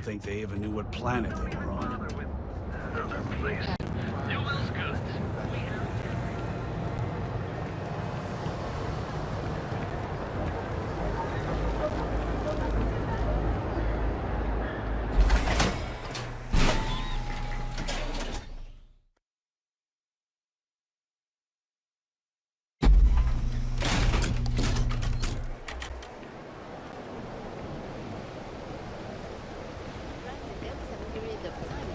think they even knew what planet they were on.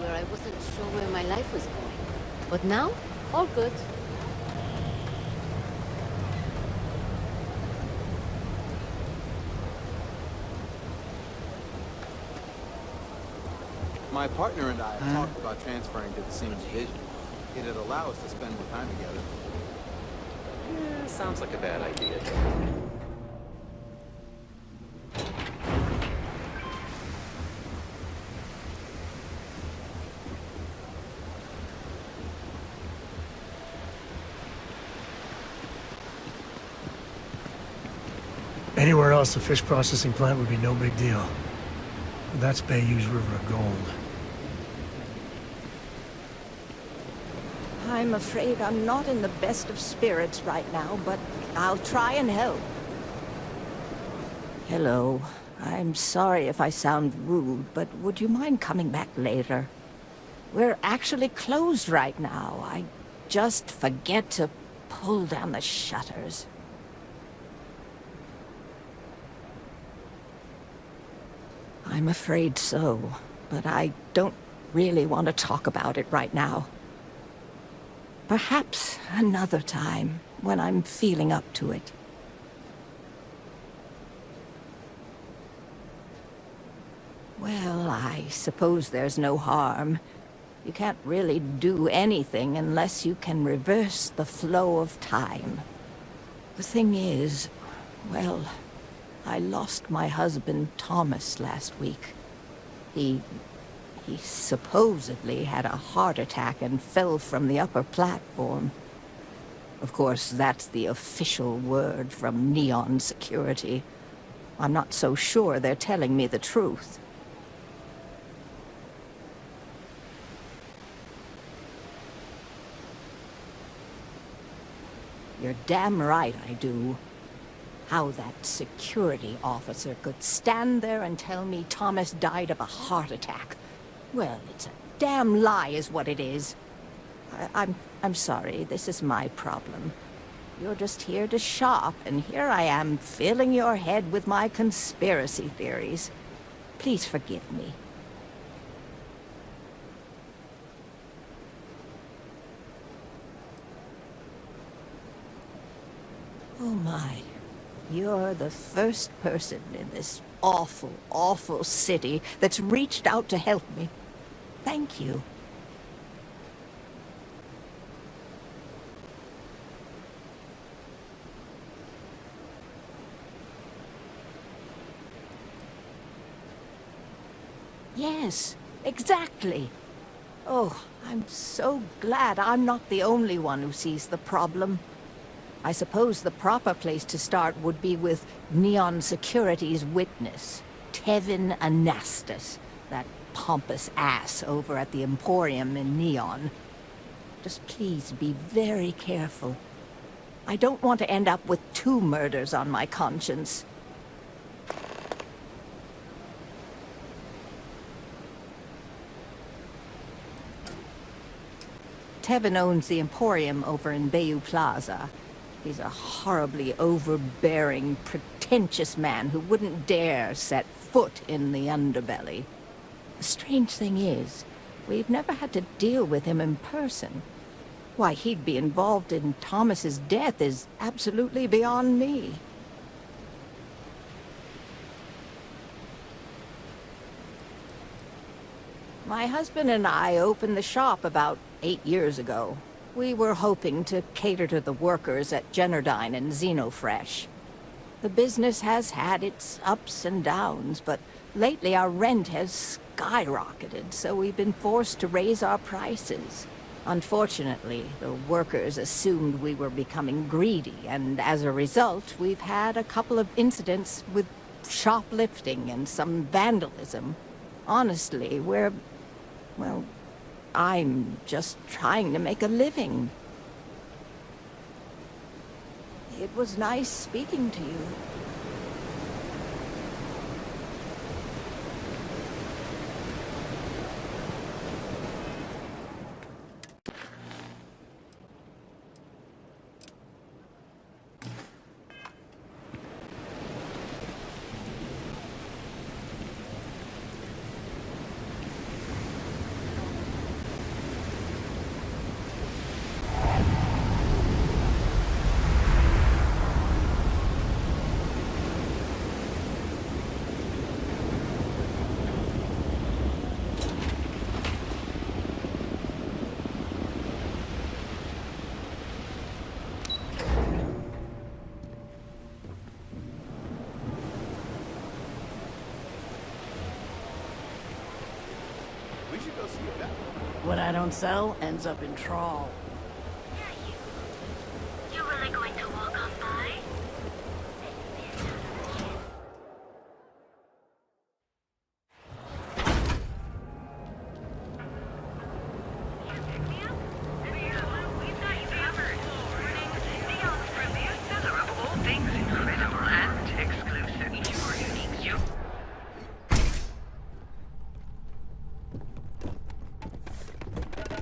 I wasn't sure where my life was going. But now, all good. My partner and I have talked about transferring to the same division. It'd allow us to spend more time together. Yeah, sounds like a bad idea. Anywhere else, a fish processing plant would be no big deal. But that's Bayou's River of Gold. I'm afraid I'm not in the best of spirits right now, but I'll try and help. Hello. I'm sorry if I sound rude, but would you mind coming back later? We're actually closed right now. I just forget to pull down the shutters. I'm afraid so, but I don't really want to talk about it right now. Perhaps another time, when I'm feeling up to it. Well, I suppose there's no harm. You can't really do anything unless you can reverse the flow of time. The thing is, well, I lost my husband, Thomas, last week. He supposedly had a heart attack and fell from the upper platform. Of course, that's the official word from Neon Security. I'm not so sure they're telling me the truth. You're damn right I do. How that security officer could stand there and tell me Thomas died of a heart attack. Well, it's a damn lie is what it is. I'm sorry, this is my problem. You're just here to shop, and here I am filling your head with my conspiracy theories. Please forgive me. Oh my. You're the first person in this awful, awful city that's reached out to help me. Thank you. Yes, exactly. Oh, I'm so glad I'm not the only one who sees the problem. I suppose the proper place to start would be with Neon Security's witness, Tevin Anastas, that pompous ass over at the Emporium in Neon. Just please be very careful. I don't want to end up with 2 murders on my conscience. Tevin owns the Emporium over in Bayou Plaza. He's a horribly overbearing, pretentious man who wouldn't dare set foot in the underbelly. The strange thing is, we've never had to deal with him in person. Why he'd be involved in Thomas's death is absolutely beyond me. My husband and I opened the shop about 8 years ago. We were hoping to cater to the workers at Generdyne and Xenofresh. The business has had its ups and downs, but lately our rent has skyrocketed, so we've been forced to raise our prices. Unfortunately, the workers assumed we were becoming greedy, and as a result, we've had a couple of incidents with shoplifting and some vandalism. Honestly, well, I'm just trying to make a living. It was nice speaking to you. We should go see that. What I don't sell ends up in trawl. You really going to walk on by?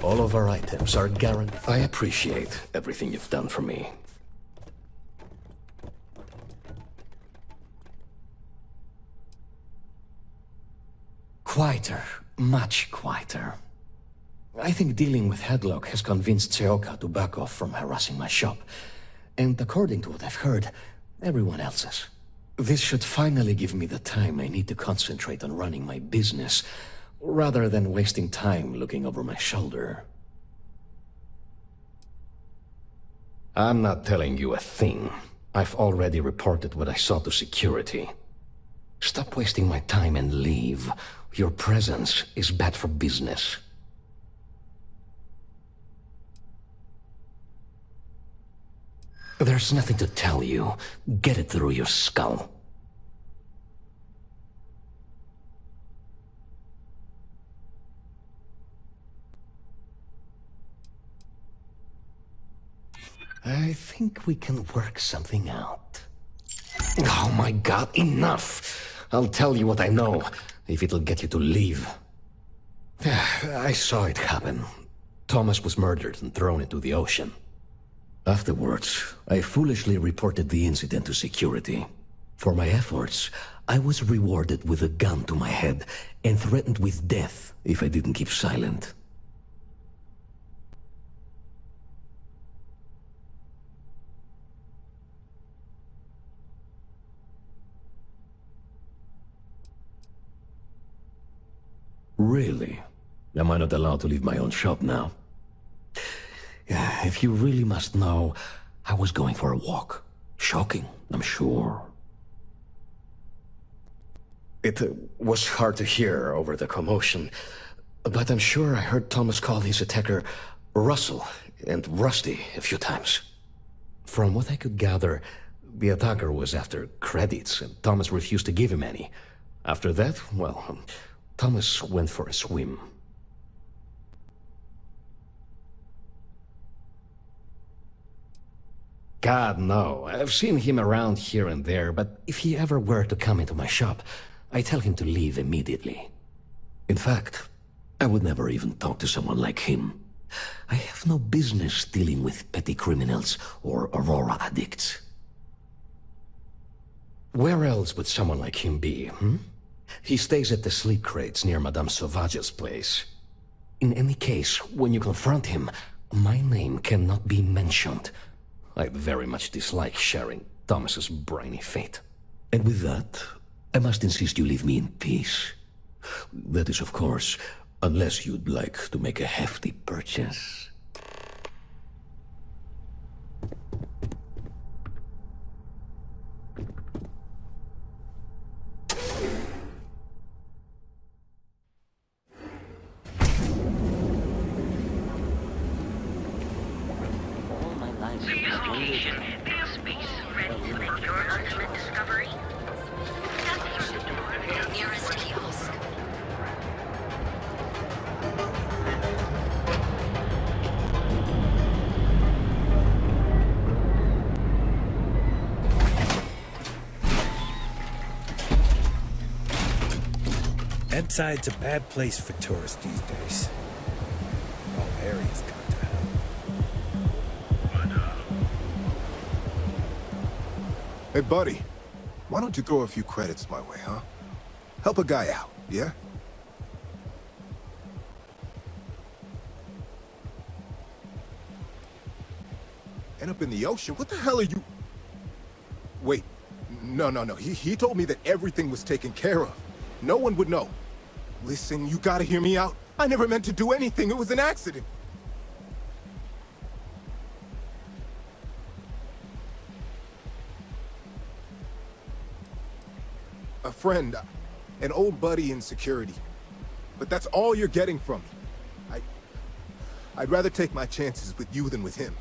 All of our items are guaranteed. I appreciate everything you've done for me. Quieter. Much quieter. I think dealing with Headlock has convinced Seoka to back off from harassing my shop. And according to what I've heard, everyone else's. This should finally give me the time I need to concentrate on running my business, rather than wasting time looking over my shoulder. I'm not telling you a thing. I've already reported what I saw to security. Stop wasting my time and leave. Your presence is bad for business. There's nothing to tell you. Get it through your skull. I think we can work something out. Oh my god, enough! I'll tell you what I know, if it'll get you to leave. I saw it happen. Thomas was murdered and thrown into the ocean. Afterwards, I foolishly reported the incident to security. For my efforts, I was rewarded with a gun to my head and threatened with death if I didn't keep silent. Really? Am I not allowed to leave my own shop now? If you really must know, I was going for a walk. Shocking, I'm sure. It was hard to hear over the commotion, but I'm sure I heard Thomas call his attacker Russell and Rusty a few times. From what I could gather, the attacker was after credits, and Thomas refused to give him any. After that, well, Thomas went for a swim. God, no. I've seen him around here and there, but if he ever were to come into my shop, I tell him to leave immediately. In fact, I would never even talk to someone like him. I have no business dealing with petty criminals or Aurora addicts. Where else would someone like him be, hmm? He stays at the sleep crates near Madame Sauvage's place. In any case, when you confront him, my name cannot be mentioned. I'd very much dislike sharing Thomas's briny fate. And with that, I must insist you leave me in peace. That is, of course, unless you'd like to make a hefty purchase. Nearest kiosk. Besides, it's a bad place for tourists these days. All areas gone to hell. Hey, buddy. Why don't you throw a few credits my way, huh? Help a guy out, yeah? End up in the ocean? What the hell are you... Wait. No. He told me that everything was taken care of. No one would know. Listen, you gotta hear me out. I never meant to do anything. It was an accident. A friend. An old buddy in security. But that's all you're getting from me. I'd rather take my chances with you than with him.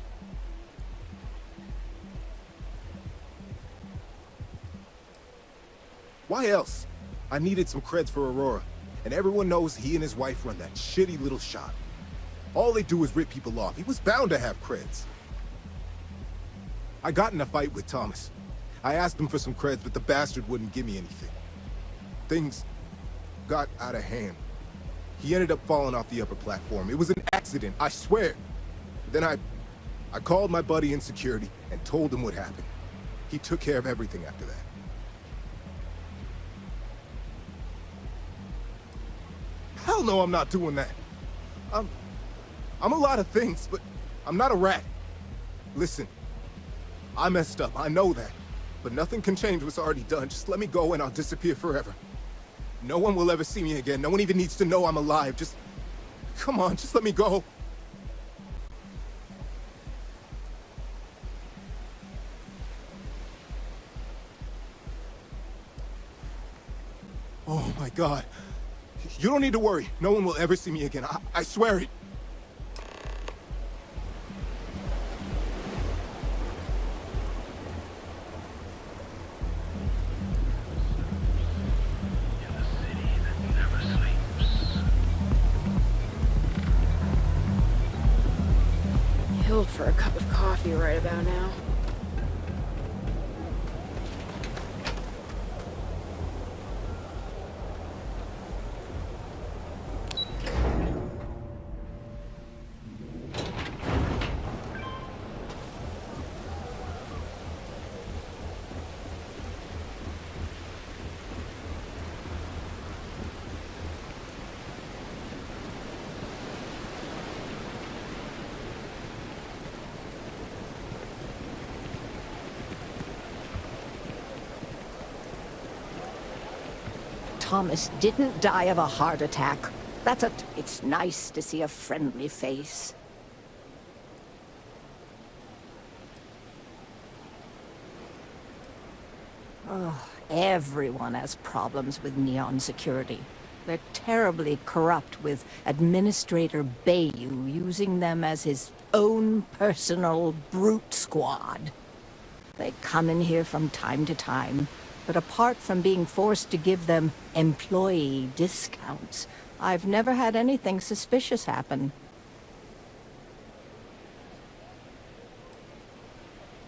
Why else? I needed some creds for Aurora, and everyone knows he and his wife run that shitty little shop. All they do is rip people off. He was bound to have creds. I got in a fight with Thomas. I asked him for some creds, but the bastard wouldn't give me anything. Things got out of hand. He ended up falling off the upper platform. It was an accident, I swear. Then I called my buddy in security and told him what happened. He took care of everything after that. Hell no, I'm not doing that. I'm a lot of things, but I'm not a rat. Listen, I messed up, I know that. But nothing can change what's already done. Just let me go and I'll disappear forever. No one will ever see me again. No one even needs to know I'm alive. Just... come on, just let me go. Oh my God. You don't need to worry. No one will ever see me again. I swear it. Killed for a cup of coffee right about now. Thomas didn't die of a heart attack. It's nice to see a friendly face. Oh, everyone has problems with Neon Security. They're terribly corrupt, with Administrator Bayou using them as his own personal brute squad. They come in here from time to time, but apart from being forced to give them employee discounts, I've never had anything suspicious happen.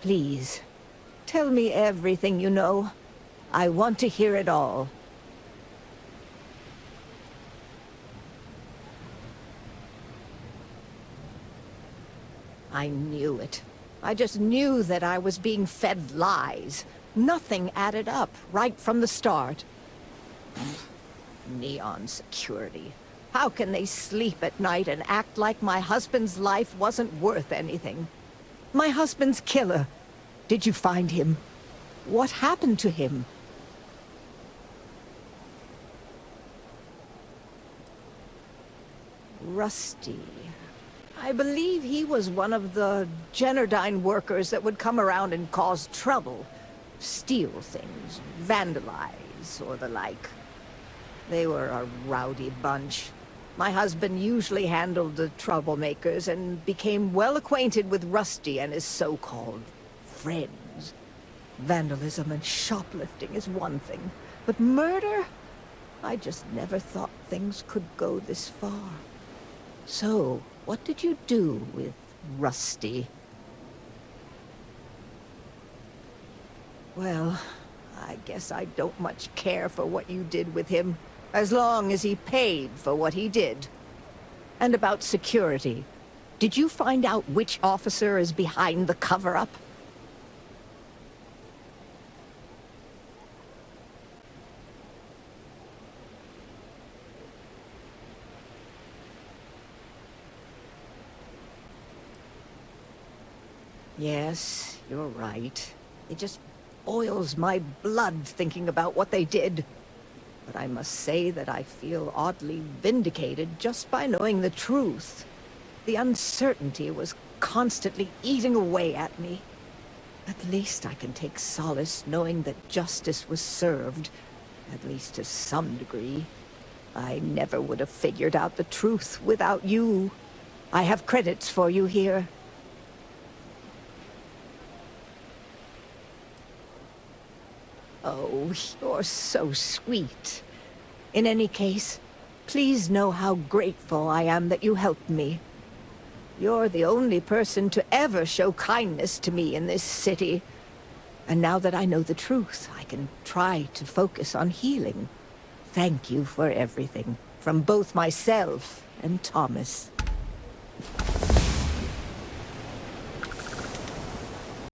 Please, tell me everything you know. I want to hear it all. I knew it. I just knew that I was being fed lies. Nothing added up right from the start. Neon Security. How can they sleep at night and act like my husband's life wasn't worth anything? My husband's killer. Did you find him? What happened to him? Rusty. I believe he was one of the Generdyne workers that would come around and cause trouble. Steal things, vandalize, or the like. They were a rowdy bunch. My husband usually handled the troublemakers and became well acquainted with Rusty and his so-called friends. Vandalism and shoplifting is one thing, but murder? I just never thought things could go this far. So, what did you do with Rusty? Well, I guess I don't much care for what you did with him. as long as he paid for what he did. And about security. Did you find out which officer is behind the cover-up? Yes, you're right. It just boils my blood thinking about what they did. But I must say that I feel oddly vindicated just by knowing the truth. The uncertainty was constantly eating away at me. At least I can take solace knowing that justice was served, at least to some degree. I never would have figured out the truth without you. I have credits for you here. Oh, you're so sweet. In any case, please know how grateful I am that you helped me. You're the only person to ever show kindness to me in this city. And now that I know the truth, I can try to focus on healing. Thank you for everything, from both myself and Thomas.